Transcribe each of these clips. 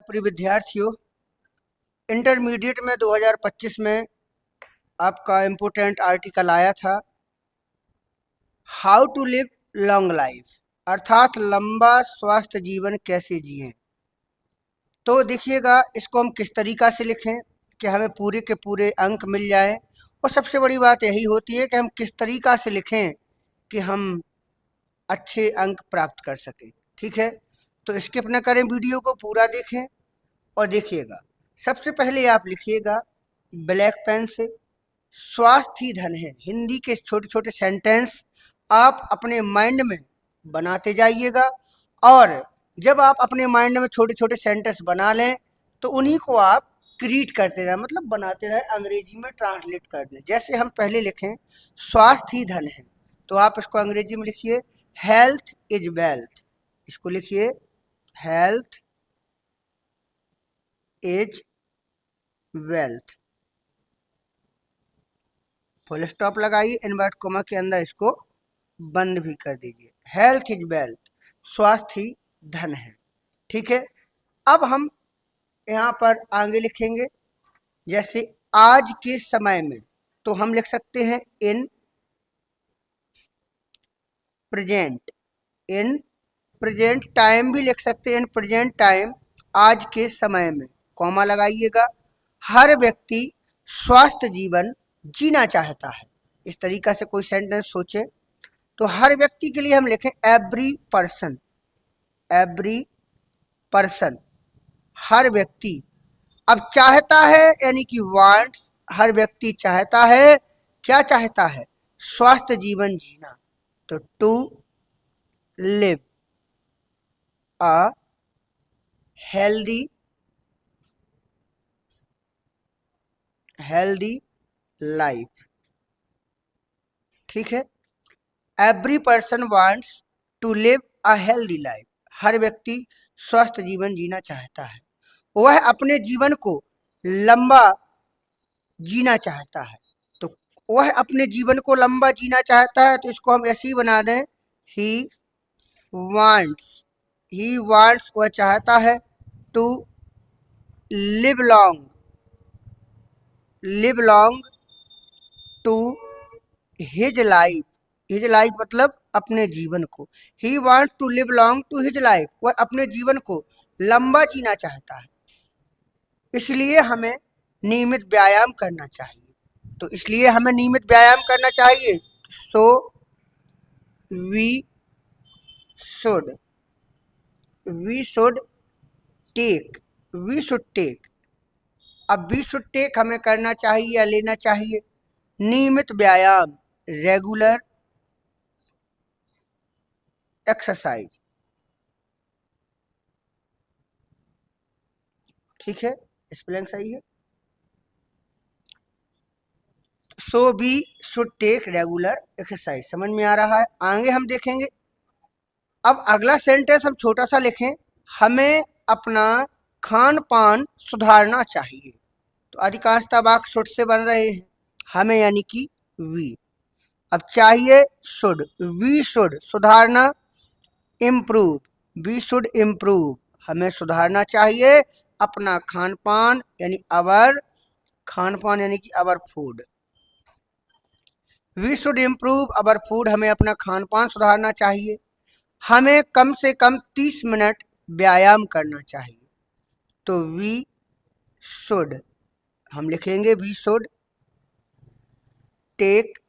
प्रिय विद्यार्थियों, इंटरमीडिएट में 2025 में आपका इम्पोर्टेंट आर्टिकल आया था, how to live long life, अर्थात लंबा स्वस्थ जीवन कैसे जिएं। तो देखिएगा, इसको हम किस तरीका से लिखें कि हमें पूरे के पूरे अंक मिल जाएं, और सबसे बड़ी बात यही होती है कि हम किस तरीका से लिखें कि हम अच्छे अंक प्राप्त कर सकें। ठीक है, तो स्किप न करें, वीडियो को पूरा देखें और देखिएगा। सबसे पहले आप लिखिएगा ब्लैक पेन से, स्वास्थ्य ही धन है। हिंदी के छोटे छोटे सेंटेंस आप अपने माइंड में बनाते जाइएगा, और जब आप अपने माइंड में छोटे छोटे सेंटेंस बना लें तो उन्हीं को आप क्रिएट करते रहें, मतलब बनाते रहें, अंग्रेजी में ट्रांसलेट कर दें। जैसे हम पहले लिखें स्वास्थ्य ही धन है, तो आप इसको अंग्रेजी में लिखिए हेल्थ इज वेल्थ। इसको लिखिए health is wealth, full stop लगाइए, इनवर्ट कोमा के अंदर इसको बंद भी कर दीजिए। हेल्थ इज वेल्थ, स्वास्थ्य ही धन है। ठीक है, अब हम यहाँ पर आगे लिखेंगे, जैसे आज के समय में, तो हम लिख सकते हैं in present, in present time भी लिख सकते हैं, इन प्रेजेंट टाइम, आज के समय में, कॉमा लगाइएगा। हर व्यक्ति स्वस्थ जीवन जीना चाहता है। इस तरीका से कोई सेंटेंस सोचे तो हर व्यक्ति के लिए हम लिखें एवरी पर्सन, एवरी पर्सन, हर व्यक्ति। अब चाहता है यानी कि वांट्स, हर व्यक्ति चाहता है, क्या चाहता है? स्वस्थ जीवन जीना। तो to live a healthy life. ठीक है, every person wants to live a healthy life, हर व्यक्ति स्वस्थ जीवन जीना चाहता है, वह अपने जीवन को लंबा जीना चाहता है। तो वह अपने जीवन को लंबा जीना चाहता है, तो इसको हम ऐसे ही बना दें ही वांट्स, ही वांट्स, वह चाहता है, to live long, live long to his life, his life मतलब अपने जीवन को, he wants to live long to his life, वह अपने जीवन को लंबा जीना चाहता है, इसलिए हमें नियमित व्यायाम करना चाहिए। तो इसलिए हमें नियमित व्यायाम करना चाहिए, so we should, we should take, we should take, अब वी शुड टेक हमें करना चाहिए या लेना चाहिए नियमित व्यायाम, रेगुलर एक्सरसाइज। ठीक है, स्पेलिंग सही है। So we should take regular exercise, समझ में आ रहा है? आगे हम देखेंगे। अब अगला सेंटेंस हम छोटा सा लिखें, हमें अपना खान पान सुधारना चाहिए। तो अधिकांशतः वाक्य शुड से बन रहे हैं, हमें यानी कि वी। अब चाहिए शुड, वी शुड, सुधारना इम्प्रूव, वी शुड इम्प्रूव, हमें सुधारना चाहिए अपना खान पान, यानी अवर खान पान, यानी कि our food. We should improve our food, हमें अपना खान पान सुधारना चाहिए। हमें कम से कम 30 मिनट व्यायाम करना चाहिए। तो वी शुड हम लिखेंगे we should take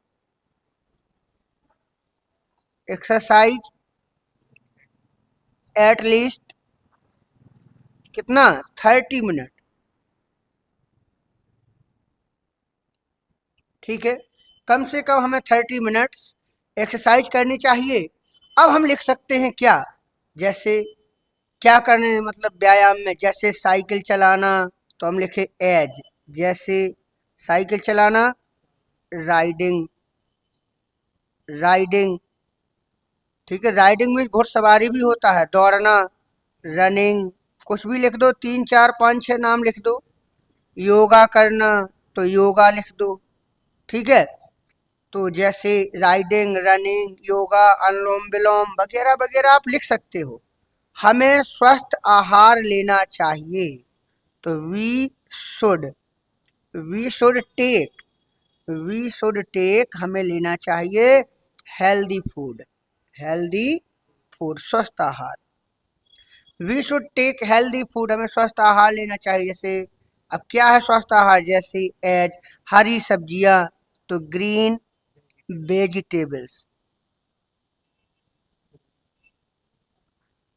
exercise at least, कितना? 30 मिनट। ठीक है, कम से कम हमें 30 मिनट्स एक्सरसाइज करनी चाहिए। अब हम लिख सकते हैं क्या, जैसे क्या करने, मतलब व्यायाम में, जैसे साइकिल चलाना, तो हम लिखे एज, जैसे साइकिल चलाना, राइडिंग, राइडिंग। ठीक है, राइडिंग में घुड़सवारी भी होता है, दौड़ना, रनिंग, कुछ भी लिख दो, 3 4 5 6 नाम लिख दो। योगा करना, तो योगा लिख दो। ठीक है, तो जैसे राइडिंग, रनिंग, योगा, अनुलोम विलोम वगैरह वगैरह आप लिख सकते हो। हमें स्वस्थ आहार लेना चाहिए। तो should we should take we should take हमें लेना चाहिए हेल्दी फूड। हेल्दी फूड स्वस्थ आहार। We should take healthy food हमें स्वस्थ आहार लेना चाहिए। जैसे अब क्या है स्वस्थ आहार? जैसे एज हरी सब्जियां, तो ग्रीन वेजिटेबल्स।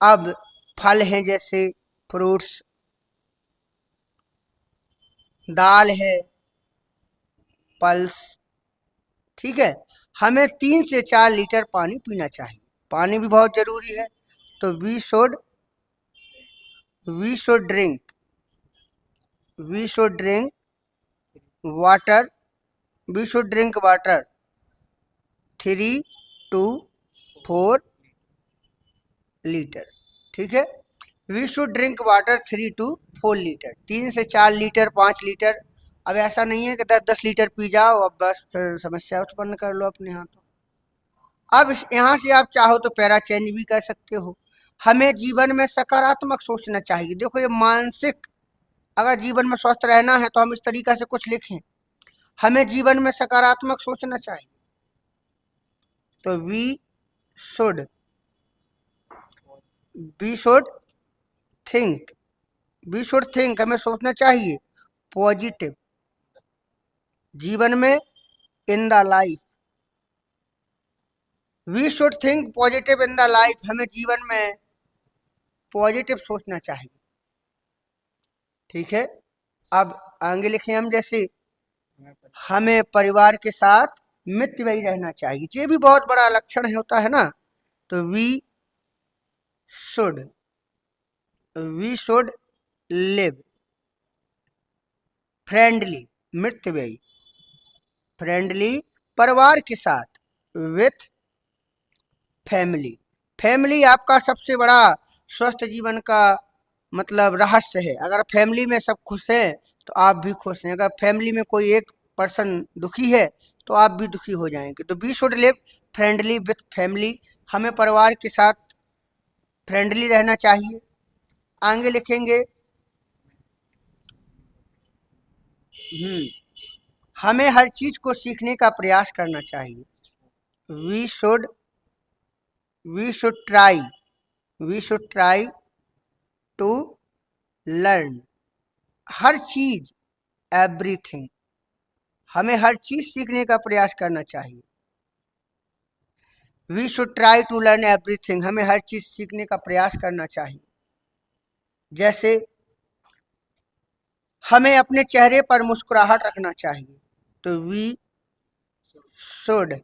अब फल हैं जैसे फ्रूट्स, दाल है, पल्स। ठीक है, हमें 3 से 4 लीटर पानी पीना चाहिए। पानी भी बहुत जरूरी है। तो we should drink water we should drink water 3 to 4 litre. ठीक है, we should drink water 3 to 4 litre, 3 से 4 लीटर, 5 लीटर। अब ऐसा नहीं है कि 10-10 लीटर पी जाओ, अब बस फिर समस्या उत्पन्न कर लो अपने हाथों। अब यहाँ से आप चाहो तो पैरा चेंज भी कर सकते हो। हमें जीवन में सकारात्मक सोचना चाहिए। देखो ये मानसिक, अगर जीवन में स्वस्थ रहना है तो हम इस तरीका से कुछ लिखें, हमें जीवन में सकारात्मक सोचना चाहिए। तो शुड वी शुड थिंक हमें सोचना चाहिए पॉजिटिव जीवन में, in the life. We should think positive in the life, हमें जीवन में पॉजिटिव सोचना चाहिए। ठीक है, अब आगे लिखे हम, जैसे हमें परिवार के साथ मितव्ययी रहना चाहिए। ये भी बहुत बड़ा लक्षण होता है ना। तो should we should live friendly, मितव्ययी फ्रेंडली परिवार के साथ, विथ फैमिली आपका सबसे बड़ा स्वस्थ जीवन का मतलब रहस्य है। अगर फैमिली में सब खुश हैं तो आप भी खुश हैं। अगर फैमिली में कोई एक पर्सन दुखी है तो आप भी दुखी हो जाएंगे। तो we should live friendly with family, हमें परिवार के साथ फ्रेंडली रहना चाहिए। आगे लिखेंगे हमें हर चीज को सीखने का प्रयास करना चाहिए। We should we should try to learn हर चीज, एवरीथिंग, हमें हर चीज सीखने का प्रयास करना चाहिए। We should try to learn everything, हमें हर चीज सीखने का प्रयास करना चाहिए। जैसे हमें अपने चेहरे पर मुस्कुराहट रखना चाहिए। तो should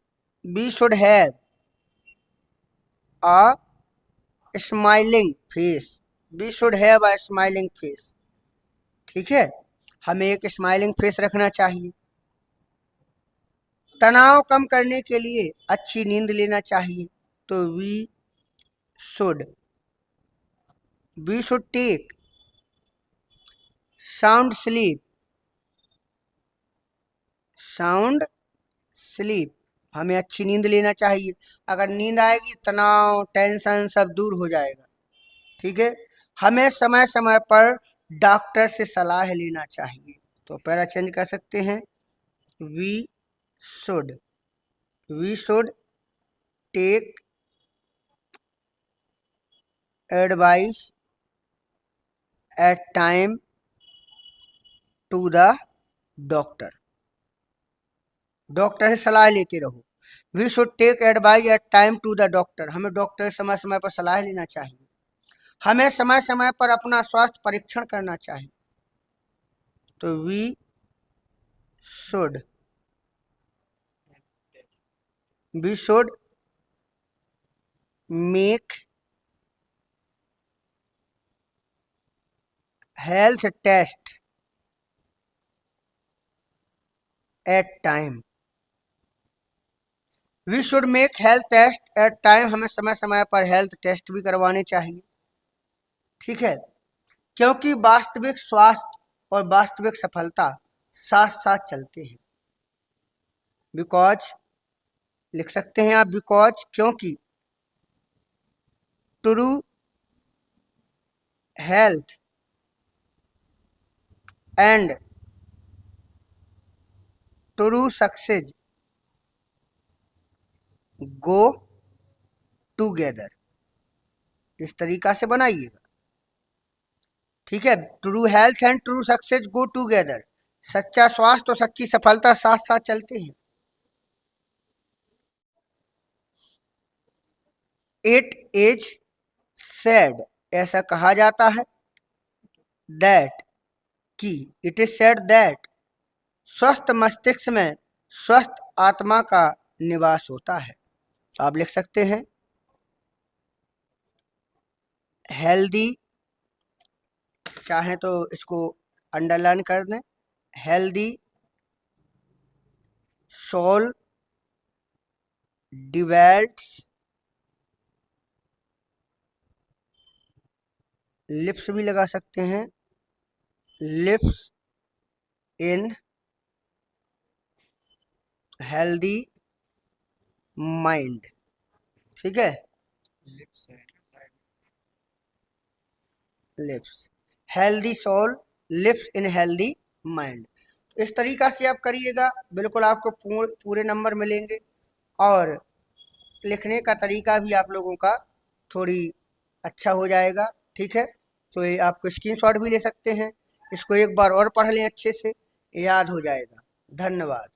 we should have a smiling face we should have a smiling face. ठीक है, हमें एक स्माइलिंग फेस रखना चाहिए। तनाव कम करने के लिए अच्छी नींद लेना चाहिए। तो should we should take sound sleep, हमें अच्छी नींद लेना चाहिए। अगर नींद आएगी तनाव टेंशन सब दूर हो जाएगा। ठीक है, हमें समय समय पर डॉक्टर से सलाह लेना चाहिए। तो पैरा चेंज कर सकते हैं, we should take advice at time to the doctor, doctor से सलाह लेते रहो। We should take advice at time to the doctor, हमें डॉक्टर से समय समय पर सलाह लेना चाहिए। हमें समय समय पर अपना स्वास्थ्य परीक्षण करना चाहिए। तो should we should make health test at time we should make health test at time, हमें समय समय पर हेल्थ टेस्ट भी करवाने चाहिए। ठीक है, क्योंकि वास्तविक स्वास्थ्य और वास्तविक सफलता साथ साथ चलते हैं। बिकॉज लिख सकते हैं आप, बिकॉज क्योंकि, true health and true success go together। इस तरीका से बनाइएगा, ठीक है। True health and true success go together. सच्चा स्वास्थ्य और सच्ची सफलता साथ साथ चलते हैं। इट इज सेड, ऐसा कहा जाता है, दैट कि इट इज सेड दैट स्वस्थ मस्तिष्क में स्वस्थ आत्मा का निवास होता है। आप लिख सकते हैं हेल्दी, चाहें तो इसको अंडरलाइन कर दें, हेल्दी सोल डिवेल्ट्स लिप्स भी लगा सकते हैं, लिप्स इन हेल्दी माइंड, ठीक है। Lips healthy soul lips in healthy mind. इस तरीका से आप करिएगा, बिल्कुल आपको पूरे नंबर मिलेंगे। और लिखने का तरीका भी आप लोगों का थोड़ी अच्छा हो जाएगा, ठीक है। तो ये आपको स्क्रीनशॉट भी ले सकते हैं, इसको एक बार और पढ़ लें, अच्छे से याद हो जाएगा। धन्यवाद।